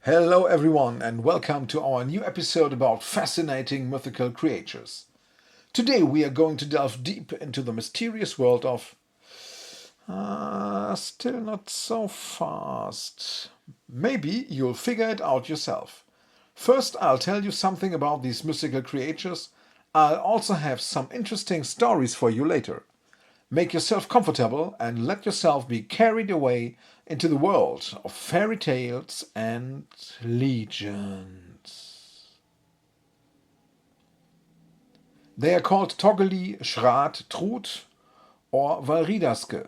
Hello, everyone, and welcome to our new episode about fascinating mythical creatures. Today, we are going to delve deep into the mysterious world of. Still not so fast. Maybe you'll figure it out yourself. First, I'll tell you something about these mythical creatures. I'll also have some interesting stories for you later. Make yourself comfortable and let yourself be carried away into the world of fairy tales and legends. They are called Toggeli, Schrat, Trut, or Valridaske.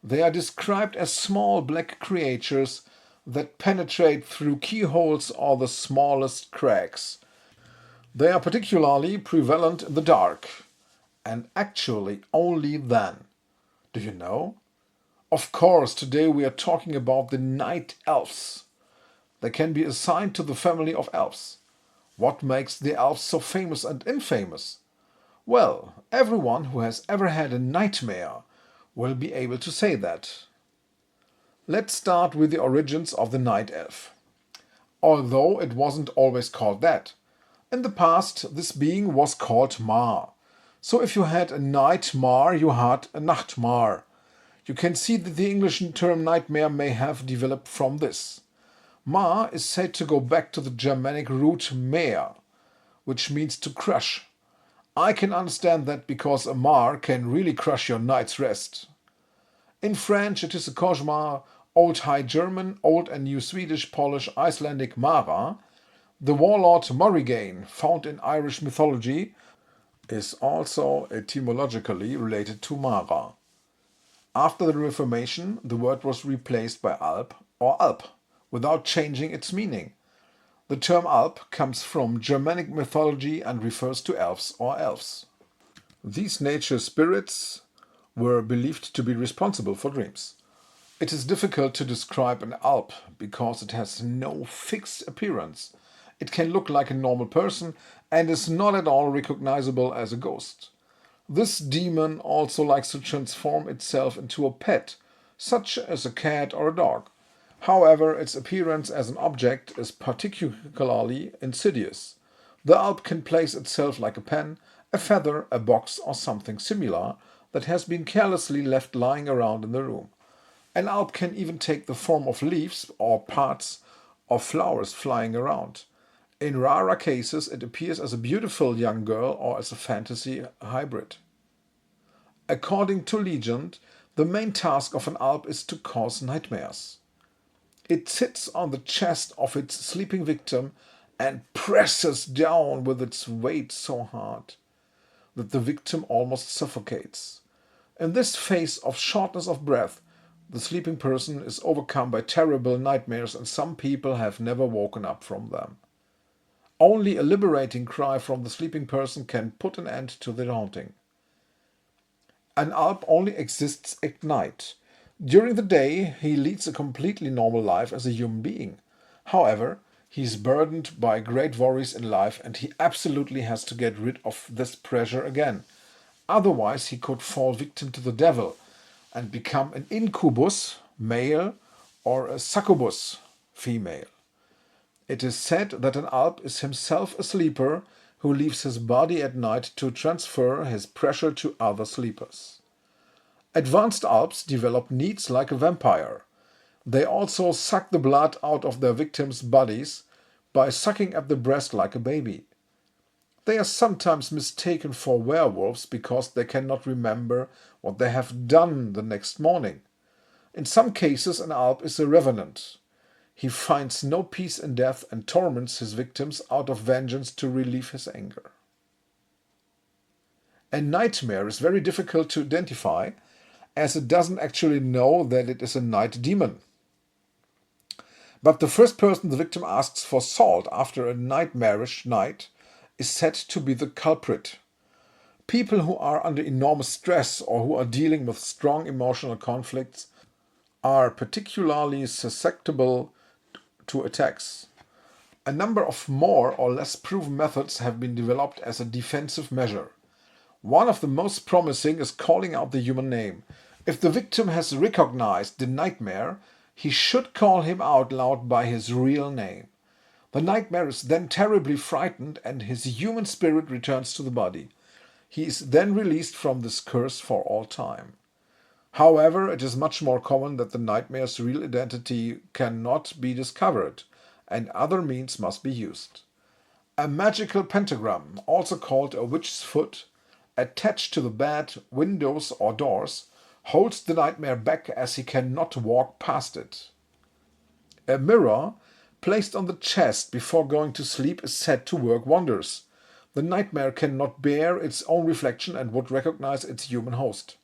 They are described as small black creatures that penetrate through keyholes or the smallest cracks. They are particularly prevalent in the dark, and actually only then. Do you know? Of course, today we are talking about the night elves. They can be assigned to the family of elves. What makes the elves so famous and infamous? Well, everyone who has ever had a nightmare will be able to say that. Let's start with the origins of the night elf. Although it wasn't always called that. In the past, this being was called Mar. So if you had a nightmare, you had a nachtmar. You can see that the English term nightmare may have developed from this. Mar is said to go back to the Germanic root mer, which means to crush. I can understand that because a mar can really crush your night's rest. In French it is a cauchemar, Old High German, Old and New Swedish, Polish, Icelandic mara. The warlord Morrigan, found in Irish mythology, is also etymologically related to Mara. After the Reformation, the word was replaced by alp or alp, without changing its meaning. The term alp comes from Germanic mythology and refers to elves or elves. These nature spirits were believed to be responsible for dreams. It is difficult to describe an alp because it has no fixed appearance. It can look like a normal person and is not at all recognizable as a ghost. This demon also likes to transform itself into a pet, such as a cat or a dog. However, its appearance as an object is particularly insidious. The alp can place itself like a pen, a feather, a box, or something similar that has been carelessly left lying around in the room. An alp can even take the form of leaves or parts of flowers flying around. In rarer cases, it appears as a beautiful young girl or as a fantasy hybrid. According to legend, the main task of an alp is to cause nightmares. It sits on the chest of its sleeping victim and presses down with its weight so hard that the victim almost suffocates. In this phase of shortness of breath, the sleeping person is overcome by terrible nightmares, and some people have never woken up from them. Only a liberating cry from the sleeping person can put an end to the haunting. An alp only exists at night. During the day, he leads a completely normal life as a human being. However, he is burdened by great worries in life and he absolutely has to get rid of this pressure again. Otherwise, he could fall victim to the devil and become an incubus, male, or a succubus, female. It is said that an alp is himself a sleeper who leaves his body at night to transfer his pressure to other sleepers. Advanced alps develop needs like a vampire. They also suck the blood out of their victims' bodies by sucking at the breast like a baby. They are sometimes mistaken for werewolves because they cannot remember what they have done the next morning. In some cases, an alp is a revenant. He finds no peace in death and torments his victims out of vengeance to relieve his anger. A nightmare is very difficult to identify as it doesn't actually know that it is a night demon. But the first person the victim asks for salt after a nightmarish night is said to be the culprit. People who are under enormous stress or who are dealing with strong emotional conflicts are particularly susceptible to attacks. A number of more or less proven methods have been developed as a defensive measure. One of the most promising is calling out the human name. If the victim has recognized the nightmare, he should call him out loud by his real name. The nightmare is then terribly frightened and his human spirit returns to the body. He is then released from this curse for all time. However, it is much more common that the nightmare's real identity cannot be discovered, and other means must be used. A magical pentagram, also called a witch's foot, attached to the bed, windows, or doors, holds the nightmare back as he cannot walk past it. A mirror, placed on the chest before going to sleep, is said to work wonders. The nightmare cannot bear its own reflection and would recognize its human host.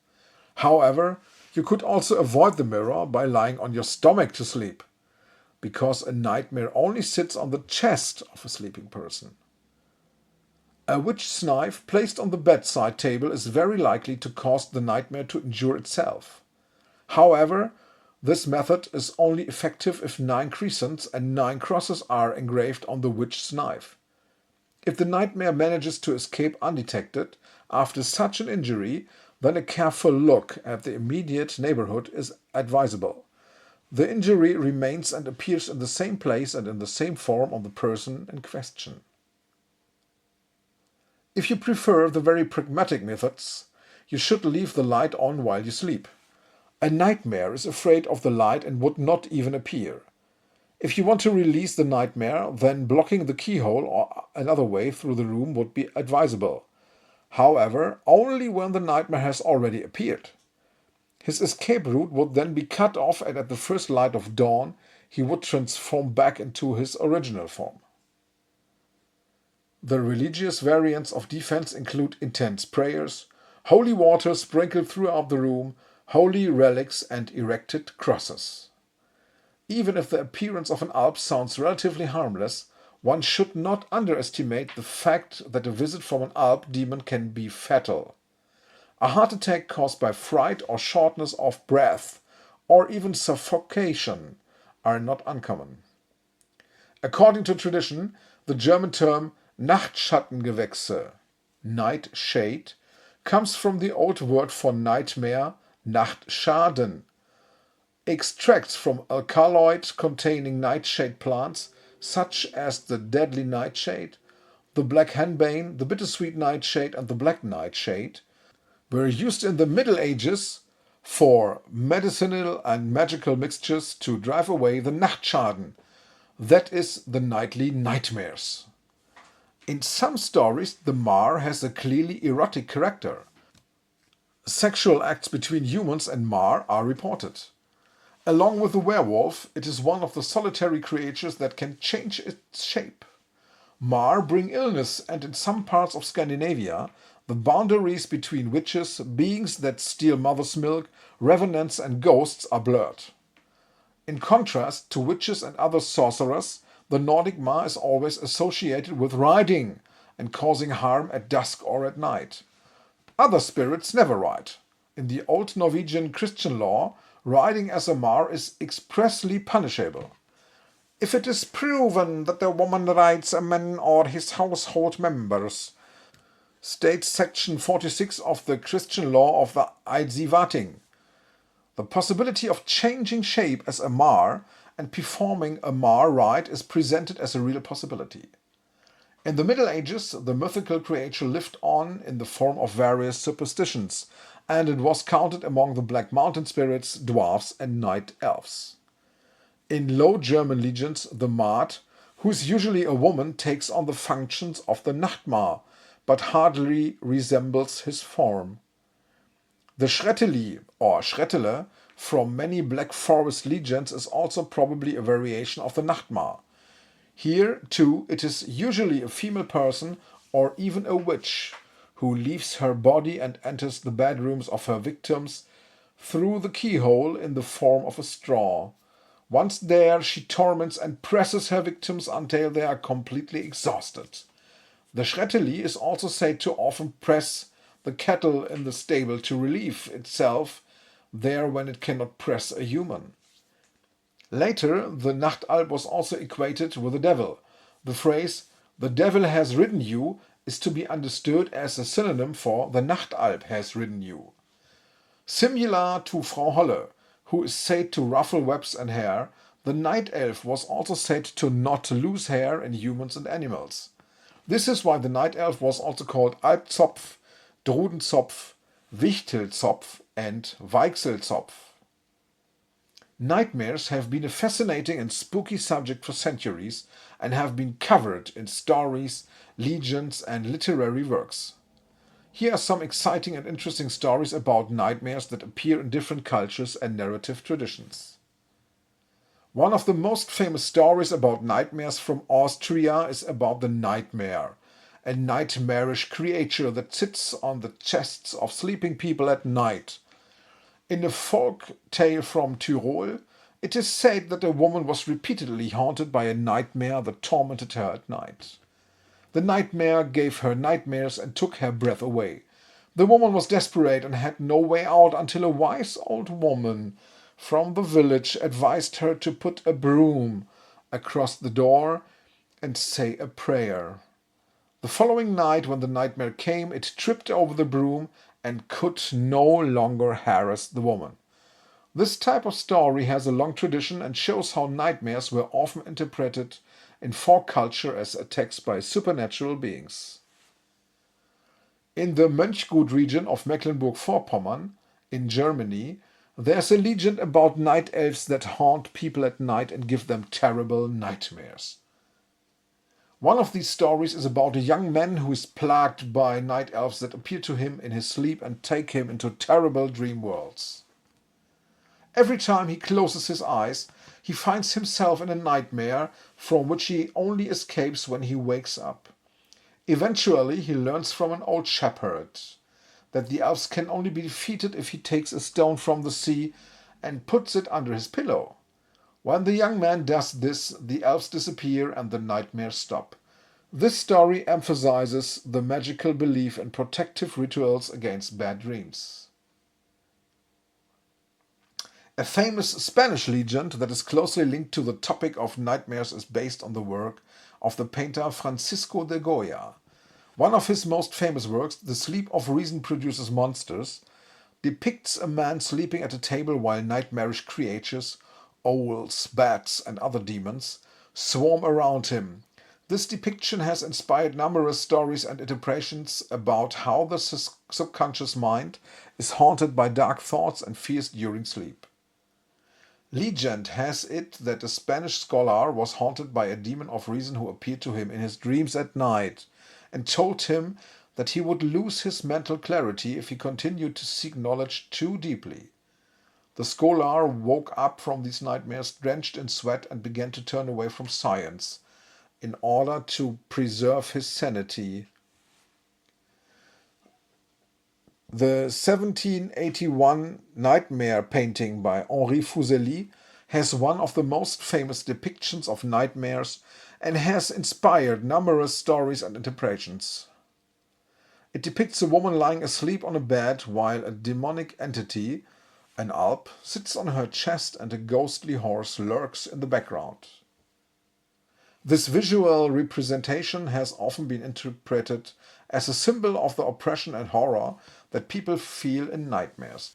However, you could also avoid the mirror by lying on your stomach to sleep, because a nightmare only sits on the chest of a sleeping person. A witch's knife placed on the bedside table is very likely to cause the nightmare to injure itself. However, this method is only effective if 9 crescents and 9 crosses are engraved on the witch's knife. If the nightmare manages to escape undetected after such an injury, then a careful look at the immediate neighborhood is advisable. The injury remains and appears in the same place and in the same form on the person in question. If you prefer the very pragmatic methods, you should leave the light on while you sleep. A nightmare is afraid of the light and would not even appear. If you want to release the nightmare, then blocking the keyhole or another way through the room would be advisable. However, only when the nightmare has already appeared. His escape route would then be cut off, and at the first light of dawn he would transform back into his original form. The religious variants of defense include intense prayers, holy water sprinkled throughout the room, holy relics, and erected crosses. Even if the appearance of an alb sounds relatively harmless, one should not underestimate the fact that a visit from an alb demon can be fatal. A heart attack caused by fright or shortness of breath, or even suffocation, are not uncommon. According to tradition, the German term Nachtschattengewächse, night shade, comes from the old word for nightmare, Nachtschaden. Extracts from alkaloid-containing nightshade plants, such as the deadly nightshade, the black henbane, the bittersweet nightshade, and the black nightshade, were used in the Middle Ages for medicinal and magical mixtures to drive away the Nachtschaden, that is, the nightly nightmares. In some stories, the maar has a clearly erotic character. Sexual acts between humans and maar are reported. Along with the werewolf, it is one of the solitary creatures that can change its shape. Maar bring illness, and in some parts of Scandinavia, the boundaries between witches, beings that steal mother's milk, revenants, and ghosts are blurred. In contrast to witches and other sorcerers, the Nordic maar is always associated with riding and causing harm at dusk or at night. Other spirits never ride. In the old Norwegian Christian law, riding as a maar is expressly punishable. If it is proven that the woman rides a man or his household members, states section 46 of the Christian law of the Eidsivating. The possibility of changing shape as a maar and performing a maar rite is presented as a real possibility. In the Middle Ages, the mythical creature lived on in the form of various superstitions, and it was counted among the Black Mountain spirits, dwarfs, and night elves. In Low German legends, the Maid, who is usually a woman, takes on the functions of the Nachtmar, but hardly resembles his form. The Schretteli, or Schrettele, from many Black Forest legends is also probably a variation of the Nachtmar. Here, too, it is usually a female person or even a witch who leaves her body and enters the bedrooms of her victims through the keyhole in the form of a straw. Once there, she torments and presses her victims until they are completely exhausted. The Schretteli is also said to often press the cattle in the stable to relieve itself there when it cannot press a human. Later, the Nachtalb was also equated with the devil. The phrase, "the devil has ridden you," is to be understood as a synonym for "the Nachtalb has ridden you." Similar to Frau Holle, who is said to ruffle webs and hair, the night elf was also said to not lose hair in humans and animals. This is why the night elf was also called Albzopf, Drudenzopf, Wichtelzopf, and Weichselzopf. Nightmares have been a fascinating and spooky subject for centuries and have been covered in stories, legends, and literary works. Here are some exciting and interesting stories about nightmares that appear in different cultures and narrative traditions. One of the most famous stories about nightmares from Austria is about the nightmare, a nightmarish creature that sits on the chests of sleeping people at night. In a folk tale from Tyrol, it is said that a woman was repeatedly haunted by a nightmare that tormented her at night. The nightmare gave her nightmares and took her breath away. The woman was desperate and had no way out until a wise old woman from the village advised her to put a broom across the door and say a prayer. The following night, when the nightmare came, it tripped over the broom and could no longer harass the woman. This type of story has a long tradition and shows how nightmares were often interpreted in folk culture as attacks by supernatural beings. In the Mönchgut region of Mecklenburg-Vorpommern, in Germany, there's a legend about night elves that haunt people at night and give them terrible nightmares. One of these stories is about a young man who is plagued by night elves that appear to him in his sleep and take him into terrible dream worlds. Every time he closes his eyes, he finds himself in a nightmare from which he only escapes when he wakes up. Eventually, he learns from an old shepherd that the elves can only be defeated if he takes a stone from the sea and puts it under his pillow. When the young man does this, the elves disappear and the nightmares stop. This story emphasizes the magical belief in protective rituals against bad dreams. A famous Spanish legend that is closely linked to the topic of nightmares is based on the work of the painter Francisco de Goya. One of his most famous works, The Sleep of Reason Produces Monsters, depicts a man sleeping at a table while nightmarish creatures, owls, bats, and other demons, swarm around him. This depiction has inspired numerous stories and interpretations about how the subconscious mind is haunted by dark thoughts and fears during sleep. Legend has it that a Spanish scholar was haunted by a demon of reason who appeared to him in his dreams at night and told him that he would lose his mental clarity if he continued to seek knowledge too deeply. The scholar woke up from these nightmares drenched in sweat and began to turn away from science in order to preserve his sanity. The 1781 Nightmare painting by Henri Fuseli has one of the most famous depictions of nightmares and has inspired numerous stories and interpretations. It depicts a woman lying asleep on a bed while a demonic entity, an alb, sits on her chest and a ghostly horse lurks in the background. This visual representation has often been interpreted as a symbol of the oppression and horror that people feel in nightmares.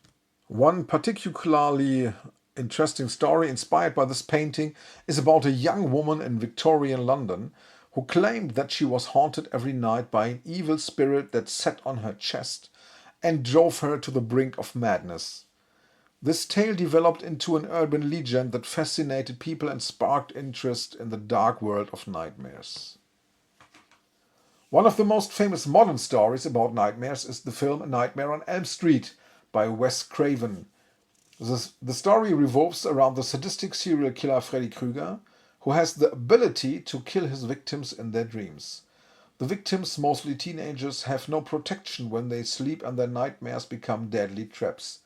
One particularly interesting story inspired by this painting is about a young woman in Victorian London who claimed that she was haunted every night by an evil spirit that sat on her chest and drove her to the brink of madness. This tale developed into an urban legend that fascinated people and sparked interest in the dark world of nightmares. One of the most famous modern stories about nightmares is the film A Nightmare on Elm Street by Wes Craven. The story revolves around the sadistic serial killer Freddy Krueger, who has the ability to kill his victims in their dreams. The victims, mostly teenagers, have no protection when they sleep and their nightmares become deadly traps.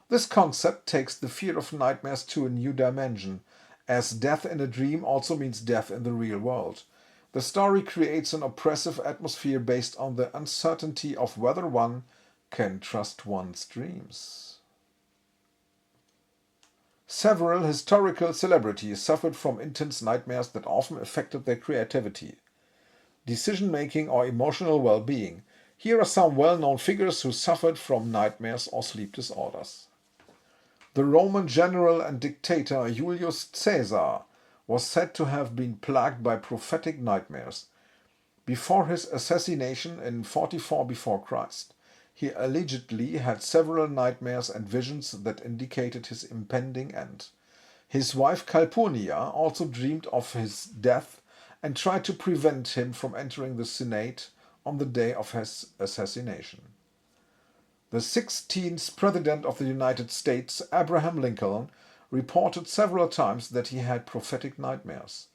This concept takes the fear of nightmares to a new dimension, as death in a dream also means death in the real world. The story creates an oppressive atmosphere based on the uncertainty of whether one can trust one's dreams. Several historical celebrities suffered from intense nightmares that often affected their creativity, decision-making, or emotional well-being. Here are some well-known figures who suffered from nightmares or sleep disorders. The Roman general and dictator Julius Caesar was said to have been plagued by prophetic nightmares. Before his assassination in 44 before Christ, he allegedly had several nightmares and visions that indicated his impending end. His wife Calpurnia also dreamed of his death and tried to prevent him from entering the Senate on the day of his assassination. The 16th President of the United States, Abraham Lincoln, reported several times that he had prophetic nightmares.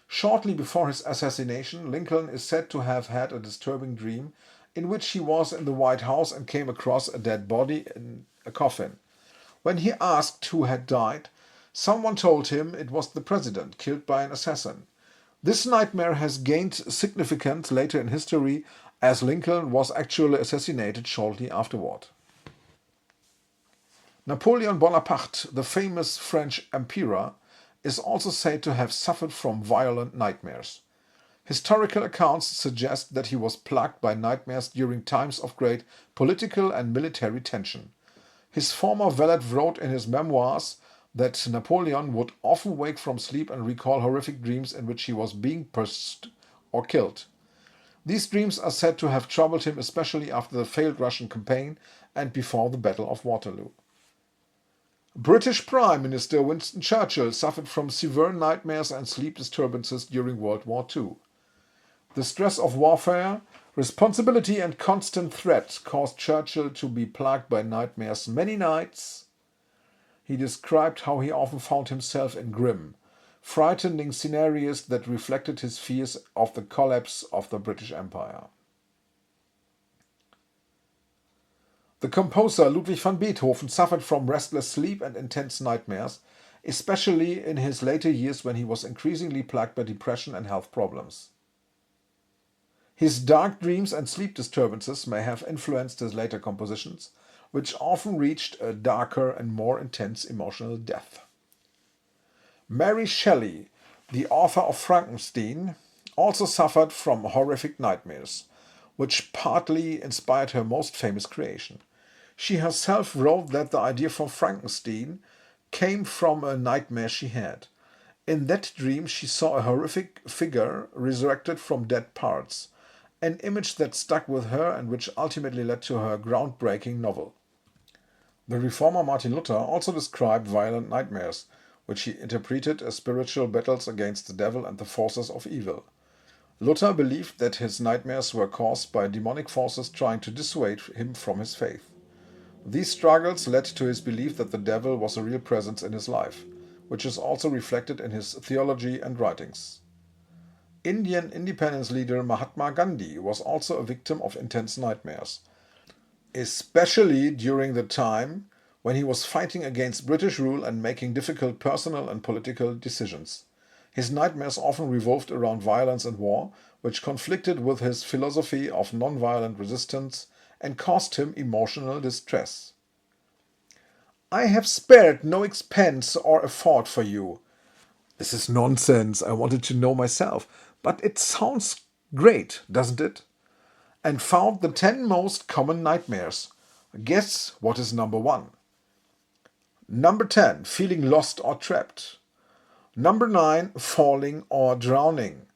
Shortly before his assassination, Lincoln is said to have had a disturbing dream in which he was in the White House and came across a dead body in a coffin. When he asked who had died, someone told him it was the president, killed by an assassin. This nightmare has gained significance later in history, as Lincoln was actually assassinated shortly afterward. Napoleon Bonaparte, the famous French emperor, is also said to have suffered from violent nightmares. Historical accounts suggest that he was plagued by nightmares during times of great political and military tension. His former valet wrote in his memoirs that Napoleon would often wake from sleep and recall horrific dreams in which he was being pursued or killed. These dreams are said to have troubled him especially after the failed Russian campaign and before the Battle of Waterloo. British Prime Minister Winston Churchill suffered from severe nightmares and sleep disturbances during World War II. The stress of warfare, responsibility and constant threat caused Churchill to be plagued by nightmares many nights. He described how he often found himself in grim, frightening scenarios that reflected his fears of the collapse of the British Empire. The composer Ludwig van Beethoven suffered from restless sleep and intense nightmares, especially in his later years when he was increasingly plagued by depression and health problems. His dark dreams and sleep disturbances may have influenced his later compositions, which often reached a darker and more intense emotional depth. Mary Shelley, the author of Frankenstein, also suffered from horrific nightmares, which partly inspired her most famous creation. She herself wrote that the idea for Frankenstein came from a nightmare she had. In that dream she saw a horrific figure resurrected from dead parts, an image that stuck with her and which ultimately led to her groundbreaking novel. The reformer Martin Luther also described violent nightmares, which he interpreted as spiritual battles against the devil and the forces of evil. Luther believed that his nightmares were caused by demonic forces trying to dissuade him from his faith. These struggles led to his belief that the devil was a real presence in his life, which is also reflected in his theology and writings. Indian independence leader Mahatma Gandhi was also a victim of intense nightmares, especially during the time when he was fighting against British rule and making difficult personal and political decisions. His nightmares often revolved around violence and war, which conflicted with his philosophy of non-violent resistance and caused him emotional distress. "I have spared no expense or effort for you." This is nonsense, I wanted to know myself, but it sounds great, doesn't it? And found the 10 most common nightmares. Guess what is number 1? Number 10, feeling lost or trapped. Number 9, falling or drowning.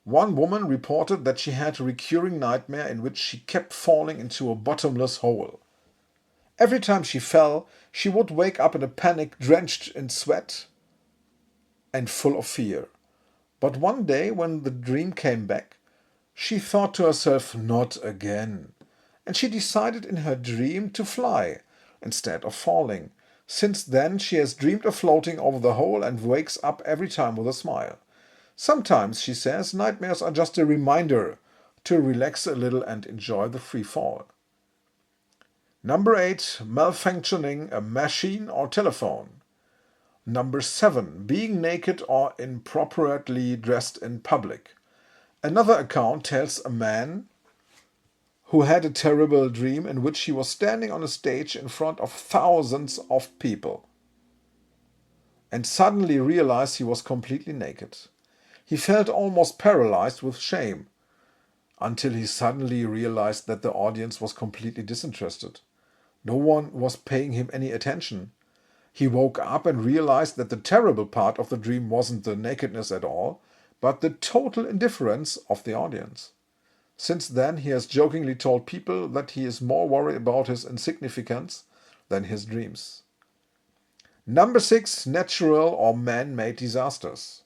One woman reported that she had a recurring nightmare in which she kept falling into a bottomless hole. Every time she fell, she would wake up in a panic, drenched in sweat and full of fear. But one day, when the dream came back, she thought to herself, "Not again." And she decided in her dream to fly instead of falling. Since then, she has dreamed of floating over the hole and wakes up every time with a smile. Sometimes, she says, nightmares are just a reminder to relax a little and enjoy the free fall. Number 8, malfunctioning a machine or telephone. Number 7, being naked or inappropriately dressed in public. Another account tells a man who had a terrible dream in which he was standing on a stage in front of thousands of people and suddenly realized he was completely naked. He felt almost paralyzed with shame until he suddenly realized that the audience was completely disinterested. No one was paying him any attention. He woke up and realized that the terrible part of the dream wasn't the nakedness at all, but the total indifference of the audience. Since then, he has jokingly told people that he is more worried about his insignificance than his dreams. Number 6, natural or man-made disasters.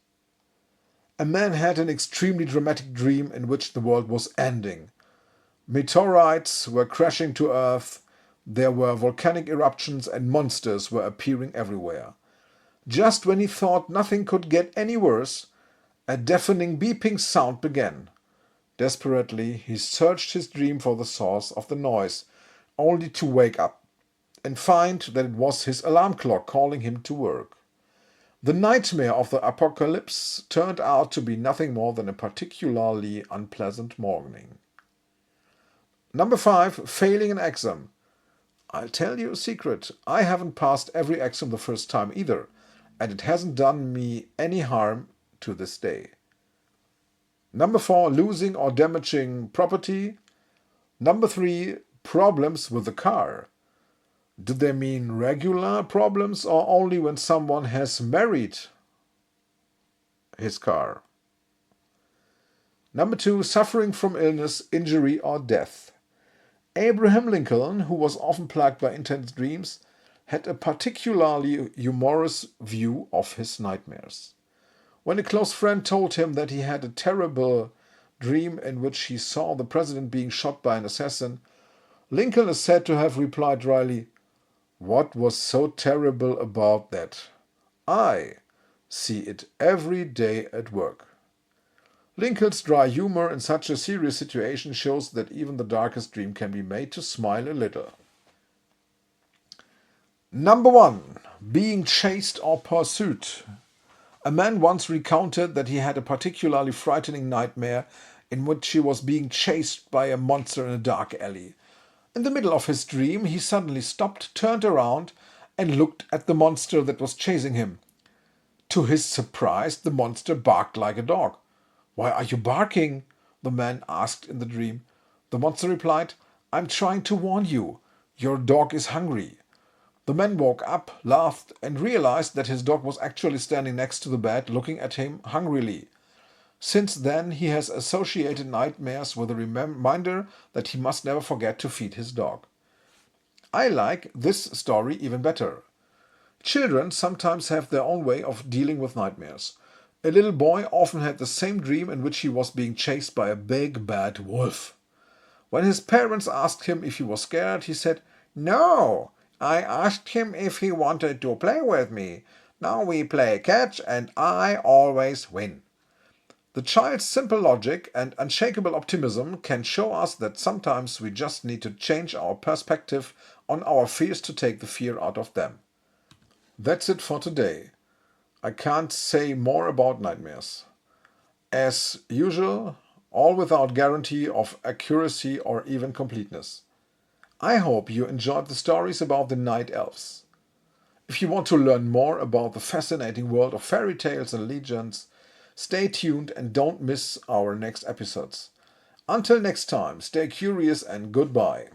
A man had an extremely dramatic dream in which the world was ending. Meteorites were crashing to Earth, there were volcanic eruptions and monsters were appearing everywhere. Just when he thought nothing could get any worse, a deafening beeping sound began. Desperately, he searched his dream for the source of the noise, only to wake up and find that it was his alarm clock calling him to work. The nightmare of the apocalypse turned out to be nothing more than a particularly unpleasant morning. Number 5, failing an exam. I'll tell you a secret. I haven't passed every exam the first time either, and it hasn't done me any harm to this day. Number 4, losing or damaging property. Number 3, problems with the car. Do they mean regular problems or only when someone has married his car? Number 2, suffering from illness, injury or death. Abraham Lincoln, who was often plagued by intense dreams, had a particularly humorous view of his nightmares. When a close friend told him that he had a terrible dream in which he saw the president being shot by an assassin, Lincoln is said to have replied dryly, "What was so terrible about that? I see it every day at work." Lincoln's dry humor in such a serious situation shows that even the darkest dream can be made to smile a little. Number 1, being chased or pursued. A man once recounted that he had a particularly frightening nightmare in which he was being chased by a monster in a dark alley. In the middle of his dream, he suddenly stopped, turned around, and looked at the monster that was chasing him. To his surprise, the monster barked like a dog. "Why are you barking?" the man asked in the dream. The monster replied, "I'm trying to warn you. Your dog is hungry." The man woke up, laughed, and realized that his dog was actually standing next to the bed, looking at him hungrily. Since then, he has associated nightmares with a reminder that he must never forget to feed his dog. I like this story even better. Children sometimes have their own way of dealing with nightmares. A little boy often had the same dream in which he was being chased by a big bad wolf. When his parents asked him if he was scared, he said, "No, I asked him if he wanted to play with me. Now we play catch and I always win." The child's simple logic and unshakable optimism can show us that sometimes we just need to change our perspective on our fears to take the fear out of them. That's it for today. I can't say more about nightmares. As usual, all without guarantee of accuracy or even completeness. I hope you enjoyed the stories about the night elves. If you want to learn more about the fascinating world of fairy tales and legends, stay tuned and don't miss our next episodes. Until next time, stay curious and goodbye.